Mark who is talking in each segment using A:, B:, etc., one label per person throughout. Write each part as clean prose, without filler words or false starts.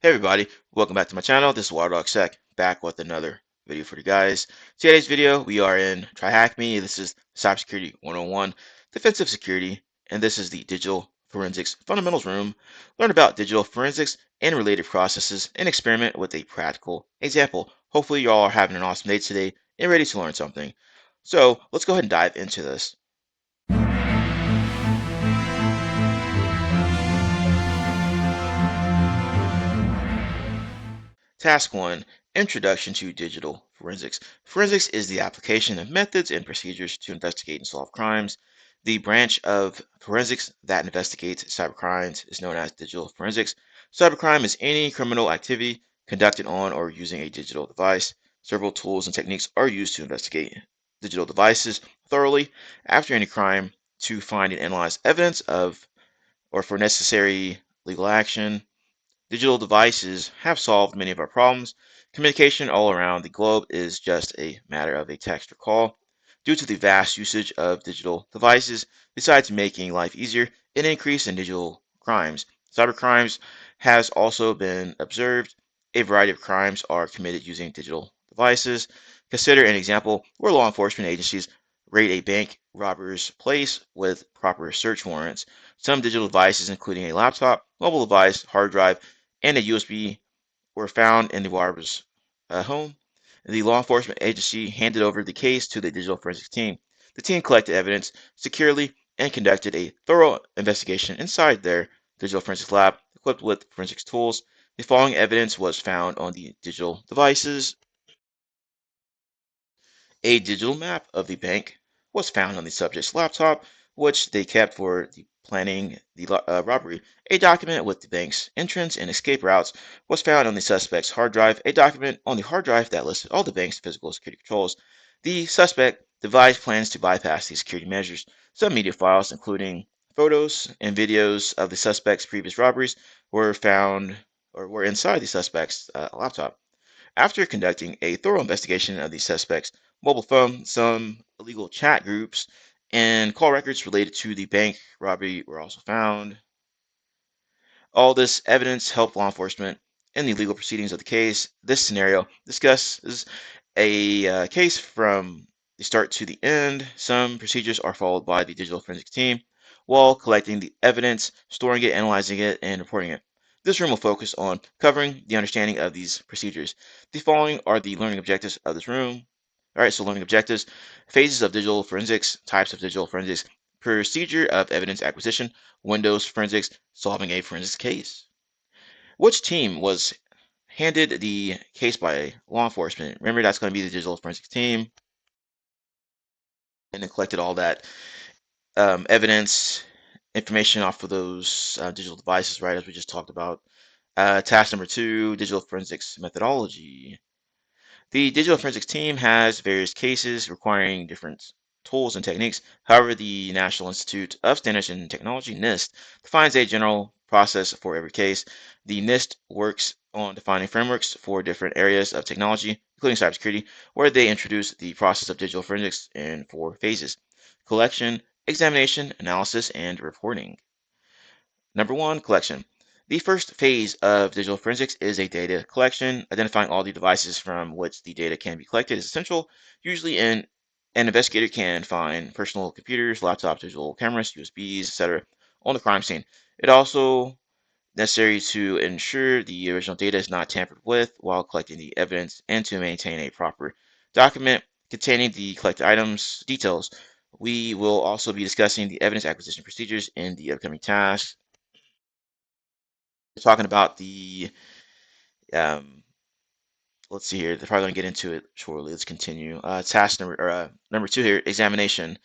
A: Hey everybody, welcome back to my channel. This is WireDogSec, back with another video for you guys. Today's video, we are in TryHackMe. This is Cybersecurity 101, Defensive Security, and this is the Digital Forensics Fundamentals Room. Learn about digital forensics and related processes and experiment with a practical example. Hopefully you all are having an awesome day today and ready to learn something. So let's go ahead and dive into this. Task 1, Introduction to Digital Forensics. Forensics is the application of methods and procedures to investigate and solve crimes. The branch of forensics that investigates cybercrimes is known as digital forensics. Cybercrime is any criminal activity conducted on or using a digital device. Several tools and techniques are used to investigate digital devices thoroughly after any crime to find and analyze evidence of or for necessary legal action. Digital devices have solved many of our problems. Communication all around the globe is just a matter of a text or call. Due to the vast usage of digital devices, besides making life easier, an increase in digital crimes. Cybercrimes has also been observed. A variety of crimes are committed using digital devices. Consider an example where law enforcement agencies raid a bank robber's place with proper search warrants. Some digital devices, including a laptop, mobile device, hard drive, and a USB were found in the robber's home. The law enforcement agency handed over the case to the digital forensics team. The team collected evidence securely and conducted a thorough investigation inside their digital forensics lab equipped with forensics tools. The following evidence was found on the digital devices. A digital map of the bank was found on the subject's laptop, which they kept for the planning the robbery. A document with the bank's entrance and escape routes was found on the suspect's hard drive. A document on the hard drive that listed all the bank's physical security controls. The suspect devised plans to bypass these security measures. Some media files, including photos and videos of the suspect's previous robberies, were found or were inside the suspect's laptop. After conducting a thorough investigation of the suspect's mobile phone, some illegal chat groups and call records related to the bank robbery were also found. All this evidence helped law enforcement in the legal proceedings of the case. This scenario discusses a case from the start to the end. Some procedures are followed by the digital forensics team while collecting the evidence, storing it, analyzing it, and reporting it. This room will focus on covering the understanding of these procedures. The following are the learning objectives of this room. All right, so learning objectives, phases of digital forensics, types of digital forensics, procedure of evidence acquisition, Windows forensics, solving a forensics case. Which team was handed the case by law enforcement? Remember, that's going to be the digital forensics team, and then collected all that evidence, information off of those digital devices, right, as we just talked about. Task number 2, digital forensics methodology. The digital forensics team has various cases requiring different tools and techniques. However, the National Institute of Standards and Technology, NIST, defines a general process for every case. The NIST works on defining frameworks for different areas of technology, including cybersecurity, where they introduce the process of digital forensics in 4 phases: collection, examination, analysis, and reporting. Number 1, collection. The first phase of digital forensics is a data collection. Identifying all the devices from which the data can be collected is essential. Usually, an investigator can find personal computers, laptops, digital cameras, USBs, etc. on the crime scene. It also necessary to ensure the original data is not tampered with while collecting the evidence and to maintain a proper document containing the collected items details. We will also be discussing the evidence acquisition procedures in the upcoming tasks. Talking about the um, let's see here. They're probably going to get into it shortly. Let's continue. Task number 2 here: examination.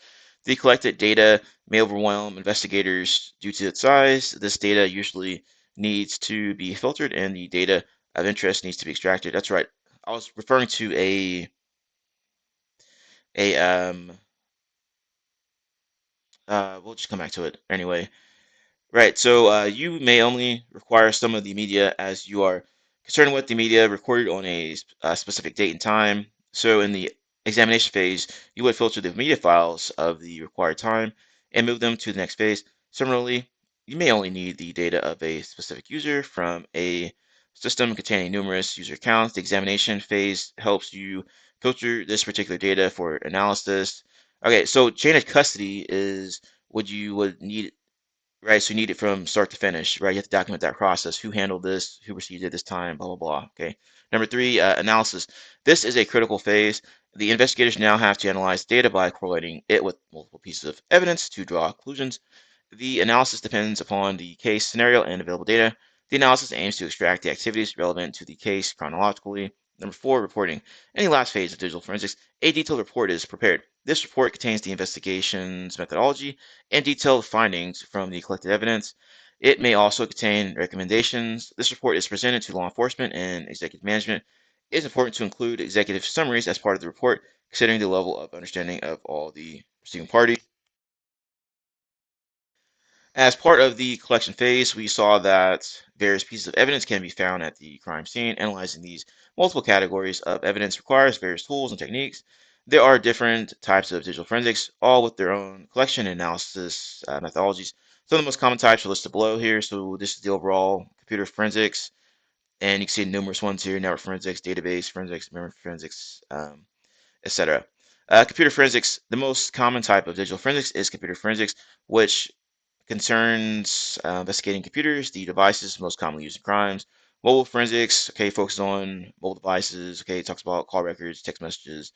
A: The collected data may overwhelm investigators due to its size. This data usually needs to be filtered, and the data of interest needs to be extracted. That's right. I was referring to a we'll just come back to it anyway. Right, so you may only require some of the media as you are concerned with the media recorded on a specific date and time. So in the examination phase, you would filter the media files of the required time and move them to the next phase. Similarly, you may only need the data of a specific user from a system containing numerous user accounts. The examination phase helps you filter this particular data for analysis. Okay, so chain of custody is what you would need, right? So you need it from start to finish, right? You have to document that process. Who handled this? Who received it this time? Blah, blah, blah. Okay. Number three, analysis. This is a critical phase. The investigators now have to analyze data by correlating it with multiple pieces of evidence to draw conclusions. The analysis depends upon the case scenario and available data. The analysis aims to extract the activities relevant to the case chronologically. Number four, reporting. In the last phase of digital forensics, a detailed report is prepared. This report contains the investigation's methodology and detailed findings from the collected evidence. It may also contain recommendations. This report is presented to law enforcement and executive management. It is important to include executive summaries as part of the report, considering the level of understanding of all the receiving parties. As part of the collection phase, we saw that various pieces of evidence can be found at the crime scene. Analyzing these multiple categories of evidence requires various tools and techniques. There are different types of digital forensics, all with their own collection and analysis methodologies. Some of the most common types are listed below here. So this is the overall computer forensics, and you can see numerous ones here: network forensics, database forensics, memory forensics, etc. Computer forensics, the most common type of digital forensics is computer forensics, which concerns investigating computers, the devices most commonly used in crimes. Mobile forensics, okay, focuses on mobile devices. Okay, it talks about call records, text messages,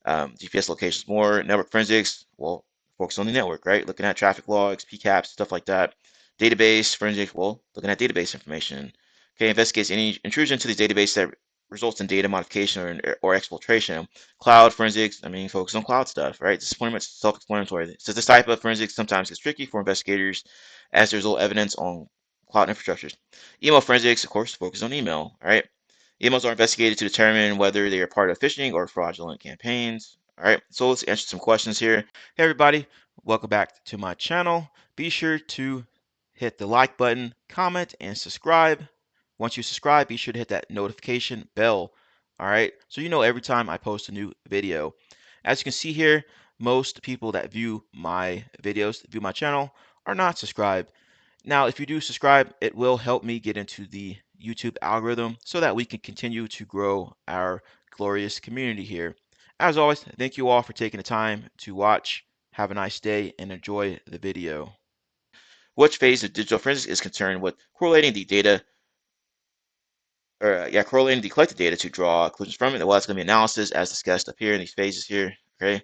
A: GPS locations more. Network forensics, well, focus on the network, right? Looking at traffic logs, PCAPs, stuff like that. Database forensics, well, looking at database information. Okay, investigates any intrusion to these databases that results in data modification or exfiltration. Cloud forensics, I mean, focus on cloud stuff, right? This is pretty much self-explanatory. So this type of forensics sometimes gets tricky for investigators as there's little evidence on cloud infrastructures. Email forensics, of course, focus on email, all right? Emails are investigated to determine whether they are part of phishing or fraudulent campaigns. All right, so let's answer some questions here. Hey, everybody, welcome back to my channel. Be sure to hit the like button, comment, and subscribe. Once you subscribe, be sure to hit that notification bell. All right, so you know every time I post a new video. As you can see here, most people that view my videos, view my channel, are not subscribed. Now, if you do subscribe, it will help me get into the YouTube algorithm so that we can continue to grow our glorious community here. As always, thank you all for taking the time to watch. Have a nice day and enjoy the video. Which phase of digital forensics is concerned with correlating the data, correlating the collected data to draw conclusions from it? Well, it's going to be analysis as discussed up here in these phases here. Okay.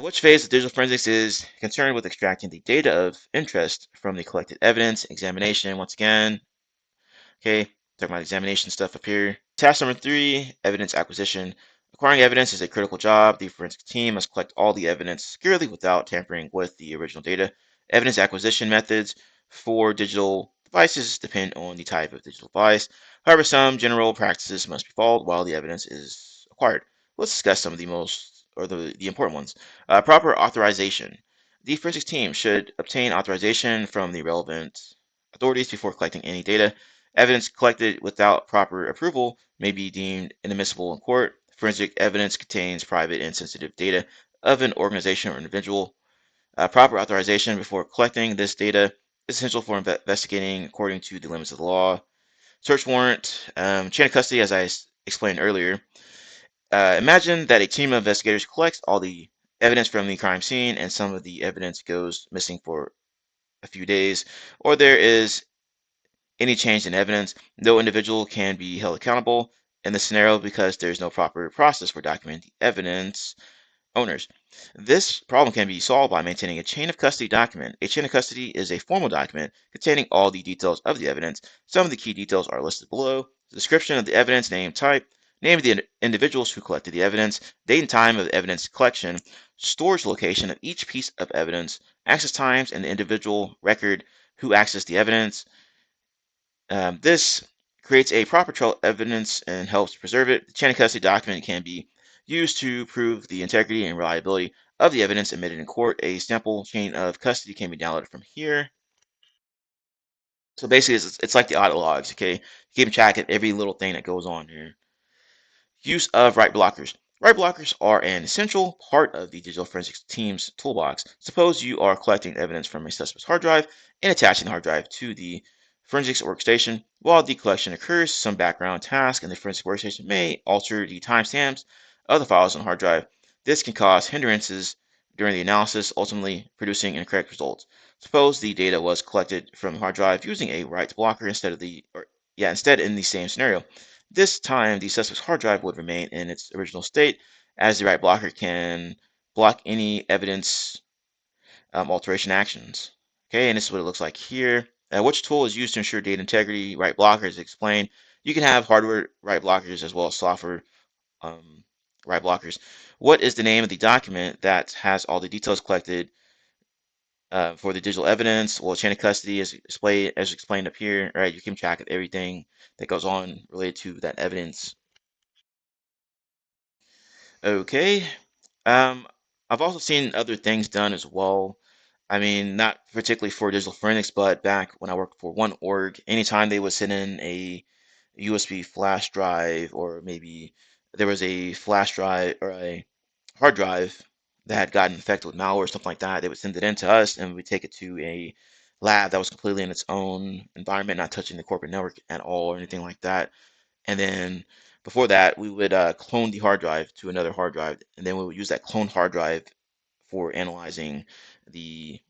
A: Which phase of digital forensics is concerned with extracting the data of interest from the collected evidence? Examination, once again. Okay, talking about examination stuff up here. Task number three, evidence acquisition. Acquiring evidence is a critical job. The forensic team must collect all the evidence securely without tampering with the original data. Evidence acquisition methods for digital devices depend on the type of digital device. However, some general practices must be followed while the evidence is acquired. Let's discuss some of the most, or the important ones. Proper authorization. The forensic team should obtain authorization from the relevant authorities before collecting any data. Evidence collected without proper approval may be deemed inadmissible in court. Forensic evidence contains private and sensitive data of an organization or individual. Proper authorization before collecting this data is essential for investigating according to the limits of the law. Search warrant, chain of custody, as I explained earlier. Imagine that a team of investigators collects all the evidence from the crime scene and some of the evidence goes missing for a few days, or there is any change in evidence. No individual can be held accountable in this scenario because there's no proper process for documenting the evidence owners. This problem can be solved by maintaining a chain of custody document. A chain of custody is a formal document containing all the details of the evidence. Some of the key details are listed below. The description of the evidence, name, type, name of the individuals who collected the evidence, date and time of the evidence collection, storage location of each piece of evidence, access times, and the individual record who accessed the evidence. This creates a proper trail of evidence and helps preserve it. The chain of custody document can be used to prove the integrity and reliability of the evidence admitted in court. A sample chain of custody can be downloaded from here. So basically, it's like the audit logs, okay? Keeping track of every little thing that goes on here. Use of write blockers. Write blockers are an essential part of the digital forensics team's toolbox. Suppose you are collecting evidence from a suspect's hard drive and attaching the hard drive to the forensics workstation. While the collection occurs, some background task in the forensic workstation may alter the timestamps of the files on the hard drive. This can cause hindrances during the analysis, ultimately producing incorrect results. Suppose the data was collected from the hard drive using a write blocker instead in the same scenario. This time, the suspect's hard drive would remain in its original state, as the write blocker can block any evidence alteration actions. Okay, and this is what it looks like here. Which tool is used to ensure data integrity? Write blockers explained. You can have hardware write blockers as well as software um, write blockers. What is the name of the document that has all the details collected for the digital evidence? Well, chain of custody is displayed as explained up here. Right, you keep track of everything that goes on related to that evidence. Okay. Um, I've also seen other things done as well. I mean, not particularly for digital forensics, but back when I worked for one org, anytime they would send in a USB flash drive, or maybe there was a flash drive or a hard drive that had gotten infected with malware or something like that, they would send it in to us and we would take it to a lab that was completely in its own environment, not touching the corporate network at all or anything like that. And then before that, we would clone the hard drive to another hard drive, and then we would use that cloned hard drive for analyzing the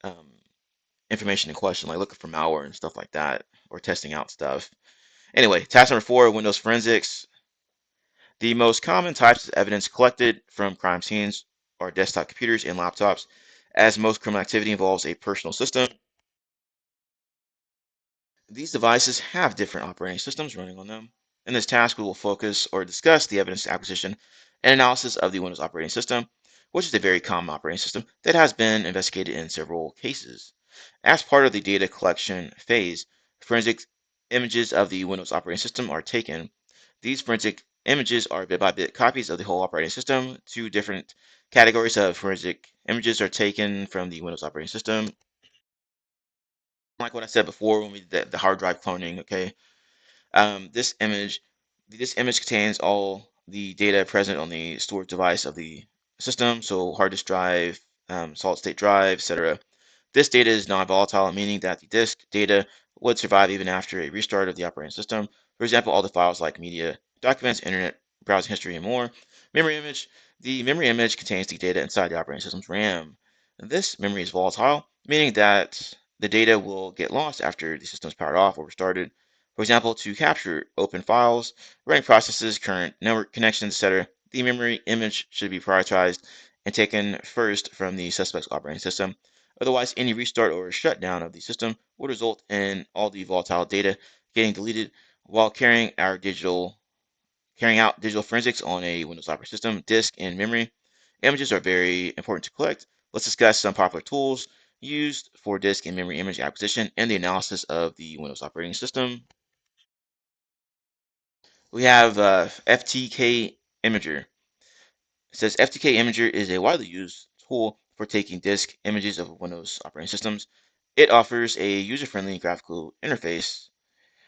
A: um, information in question, like looking for malware and stuff like that, or testing out stuff. Anyway, task number 4, Windows forensics. The most common types of evidence collected from crime scenes are desktop computers and laptops, as most criminal activity involves a personal system. These devices have different operating systems running on them. In this task, we will focus or discuss the evidence acquisition and analysis of the Windows operating system, which is a very common operating system that has been investigated in several cases. As part of the data collection phase, forensic images of the Windows operating system are taken. These forensic images are bit-by-bit copies of the whole operating system. Two different categories of forensic images are taken from the Windows operating system. Like what I said before when we did the hard drive cloning, okay? Um, this image, this image contains all the data present on the storage device of the system, so hard disk drive, solid state drive, etc. This data is non-volatile, meaning that the disk data would survive even after a restart of the operating system. For example, all the files like media, documents, internet, browsing history, and more. Memory image. The memory image contains the data inside the operating system's RAM. This memory is volatile, meaning that the data will get lost after the system is powered off or restarted. For example, to capture open files, running processes, current network connections, etc., the memory image should be prioritized and taken first from the suspect's operating system. Otherwise, any restart or shutdown of the system would result in all the volatile data getting deleted while carrying out digital forensics on a Windows operating system, disk, and memory. Images are very important to collect. Let's discuss some popular tools used for disk and memory image acquisition and the analysis of the Windows operating system. We have FTK Imager. It says FTK Imager is a widely used tool for taking disk images of Windows operating systems. It offers a user-friendly graphical interface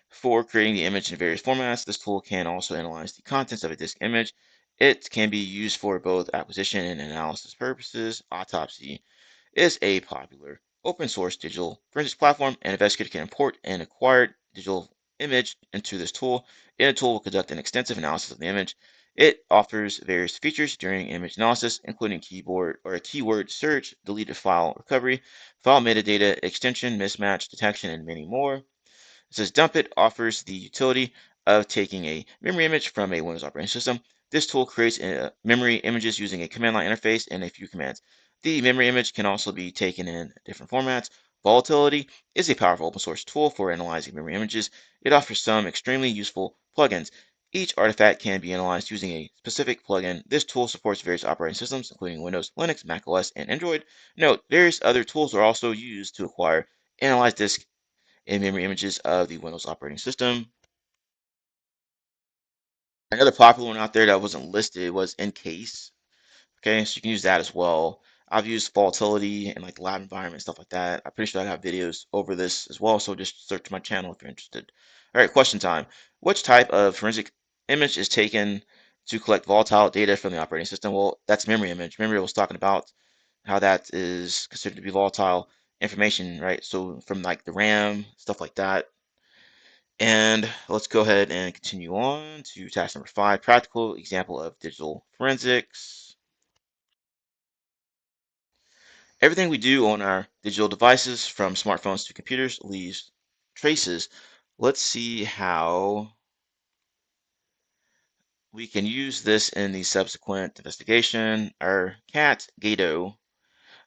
A: for creating the image in various formats. This tool can also analyze the contents of a disk image. It can be used for both acquisition and analysis purposes. Autopsy is a popular open source digital forensics platform. An investigator can import an acquired digital image into this tool, and the tool will conduct an extensive analysis of the image. It offers various features during image analysis, including keyboard or a keyword search, deleted file recovery, file metadata extension, mismatch detection, and many more. It says dump it offers the utility of taking a memory image from a Windows operating system. This tool creates memory images using a command line interface and a few commands. The memory image can also be taken in different formats. Volatility is a powerful open source tool for analyzing memory images. It offers some extremely useful plugins. Each artifact can be analyzed using a specific plugin. This tool supports various operating systems, including Windows, Linux, Mac OS, and Android. Note, various other tools are also used to acquire, analyze disk and memory images of the Windows operating system. Another popular one out there that wasn't listed was Encase. Okay, so you can use that as well. I've used volatility and like lab environment stuff like that. I'm pretty sure I have videos over this as well, so just search my channel if you're interested. All right, question time. Which type of forensic image is taken to collect volatile data from the operating system? Well, that's memory image. Memory was talking about how that is considered to be volatile. information, right? So from like the RAM, stuff like that. And let's go ahead and continue on to task number 5, practical example of digital forensics. Everything we do on our digital devices, from smartphones to computers, leaves traces. Let's see how we can use this in the subsequent investigation. Our cat, Gato,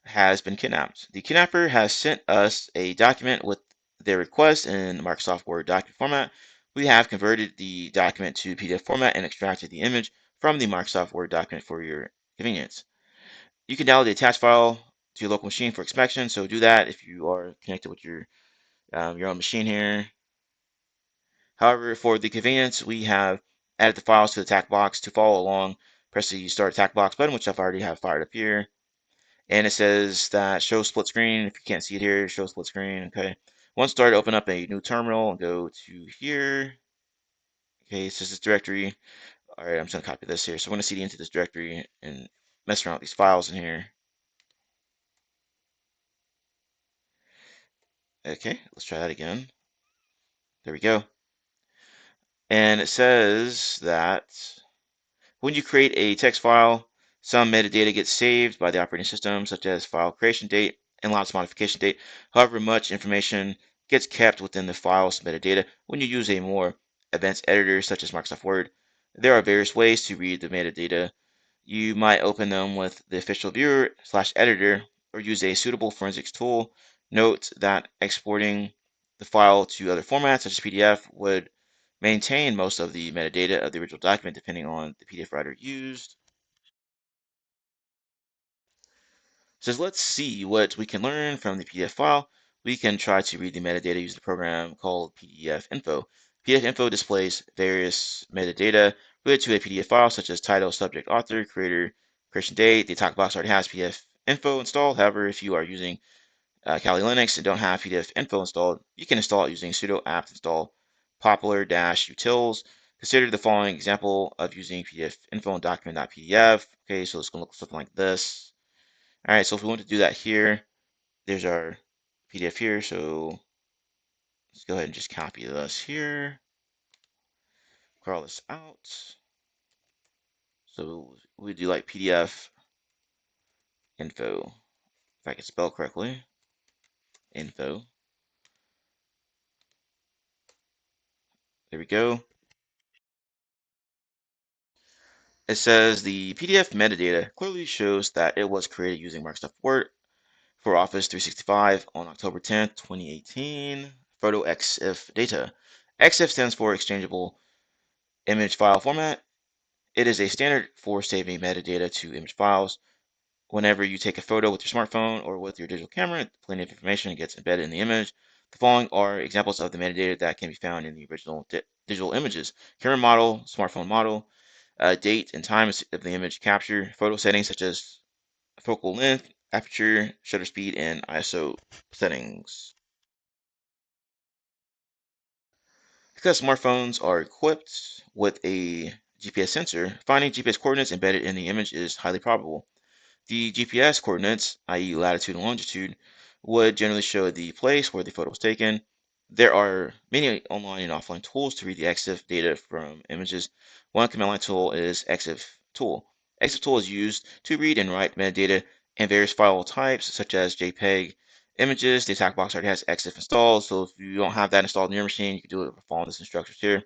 A: has been kidnapped. The kidnapper has sent us a document with their request in Microsoft Word document format. We have converted the document to PDF format and extracted the image from the Microsoft Word document for your convenience. You can download the attached file to your local machine for inspection, so do that if you are connected with your own machine here. However, for the convenience, we have added the files to the attack box. To follow along, press the Start Attack Box button, which I've already have fired up here. And it says that show split screen. If you can't see it here, show split screen. Okay. Once started, open up a new terminal and go to here. Okay, it says this directory. All right, I'm just gonna copy this here. So I'm gonna cd into this directory and mess around with these files in here. Okay, let's try that again. There we go. And it says that when you create a text file, some metadata gets saved by the operating system, such as file creation date and lots modification date. However, much information gets kept within the file's metadata. When you use a more advanced editor, such as Microsoft Word, there are various ways to read the metadata. You might open them with the official viewer slash editor or use a suitable forensics tool. Note that exporting the file to other formats, such as PDF, would maintain most of the metadata of the original document depending on the PDF writer used. So let's see what we can learn from the PDF file. We can try to read the metadata using the program called PDF Info. PDF Info displays various metadata related to a PDF file, such as title, subject, author, creator, creation date. The attack box already has PDF Info installed. However, if you are using Kali Linux and don't have PDF Info installed, you can install it using sudo apt install popular-utils. Consider the following example of using PDF Info and document.pdf. Okay, so it's going to look something like this. All right, so if we want to do that here, there's our PDF here. So let's go ahead and just copy this here, crawl this out. So we do like PDF info, if I can spell correctly, info. There we go. It says the PDF metadata clearly shows that it was created using Microsoft Word for Office 365 on October 10th, 2018. Photo EXIF data. EXIF stands for Exchangeable Image File Format. It is a standard for saving metadata to image files. Whenever you take a photo with your smartphone or with your digital camera, plenty of information gets embedded in the image. The following are examples of the metadata that can be found in the original digital images. Camera model, smartphone model, date and time of the image capture, photo settings such as focal length, aperture, shutter speed, and ISO settings. Because smartphones are equipped with a GPS sensor, finding GPS coordinates embedded in the image is highly probable. The GPS coordinates, i.e. latitude and longitude, would generally show the place where the photo was taken. There are many online and offline tools to read the EXIF data from images. One command line tool is EXIF tool. EXIF tool is used to read and write metadata and various file types such as JPEG images. The attack box already has EXIF installed, so if you don't have that installed in your machine, you can do it by following these instructions here.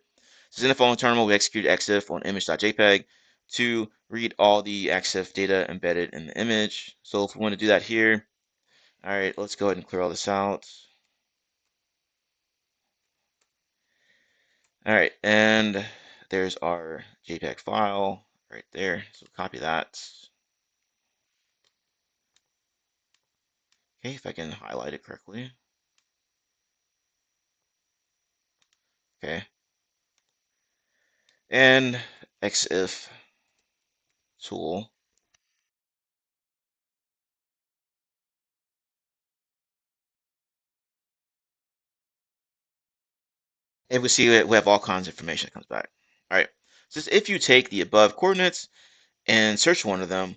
A: So in the following terminal, we execute EXIF on image.jpg to read all the EXIF data embedded in the image. So if we want to do that here, all right, let's go ahead and clear all this out. All right, and there's our JPEG file right there. So copy that. Okay, if I can highlight it correctly. Okay, and EXIF tool. And we see that we have all kinds of information that comes back. All right, so if you take the above coordinates and search one of them,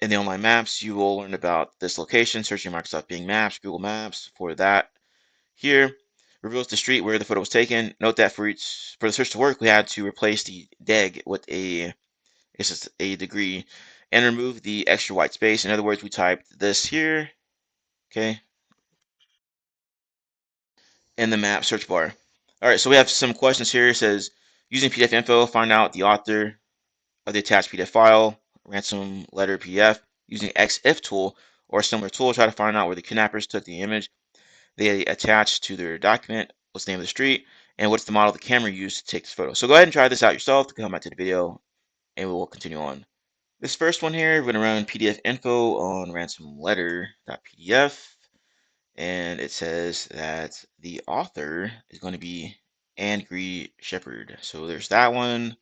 A: In the online maps, you will learn about this location, searching Microsoft Bing Maps, Google Maps for that. Here, reveals the street where the photo was taken. Note that for the search to work, we had to replace the deg with it's just a degree and remove the extra white space. In other words, we typed this here, okay, in the map search bar. All right, so we have some questions here. It says, using PDF info, find out the author of the attached PDF file, ransom letter PDF, using XIF tool or a similar tool, try to find out where the kidnappers took the image they attached to their document, what's the name of the street, and what's the model of the camera used to take this photo. So go ahead and try this out yourself to come back to the video, and we will continue on. This first one here, we're going to run PDF info on ransom letter.pdf, and it says that the author is going to be Angry Shepherd. So there's that one.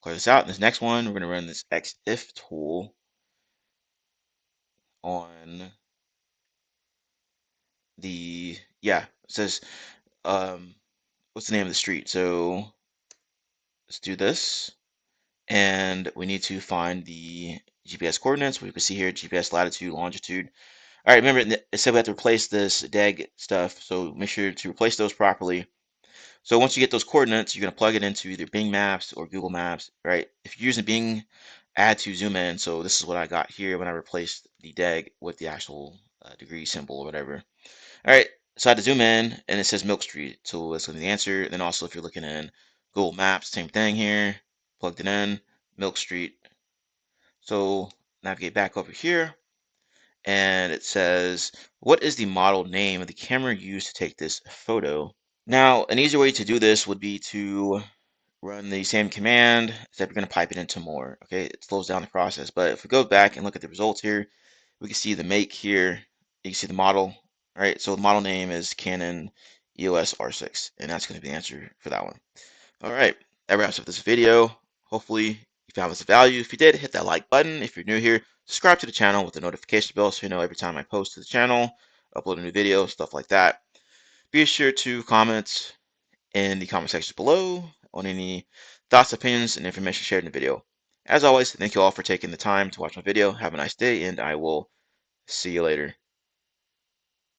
A: Close this out. This next one, we're going to run this XIF tool on it says, what's the name of the street? So let's do this. And we need to find the GPS coordinates. We can see here GPS latitude, longitude. All right, remember it said we have to replace this DEG stuff, so make sure to replace those properly. So once you get those coordinates, you're going to plug it into either Bing Maps or Google Maps, right? If you're using Bing, add to zoom in. So this is what I got here when I replaced the DEG with the actual degree symbol or whatever. All right, so I had to zoom in, and it says Milk Street. So that's going to be the answer. Then also, if you're looking in Google Maps, same thing here. Plugged it in, Milk Street. So navigate back over here, and it says, what is the model name of the camera used to take this photo? Now, an easier way to do this would be to run the same command, except you're going to pipe it into more. Okay, it slows down the process. But if we go back and look at the results here, we can see the make here. You can see the model. All right, so the model name is Canon EOS R6, and that's going to be the answer for that one. All right, that wraps up this video. Hopefully you found this of value. If you did, hit that like button. If you're new here, subscribe to the channel with the notification bell so you know every time I post to the channel, upload a new video, stuff like that. Be sure to comment in the comment section below on any thoughts, opinions, and information shared in the video. As always, thank you all for taking the time to watch my video. Have a nice day, and I will see you later.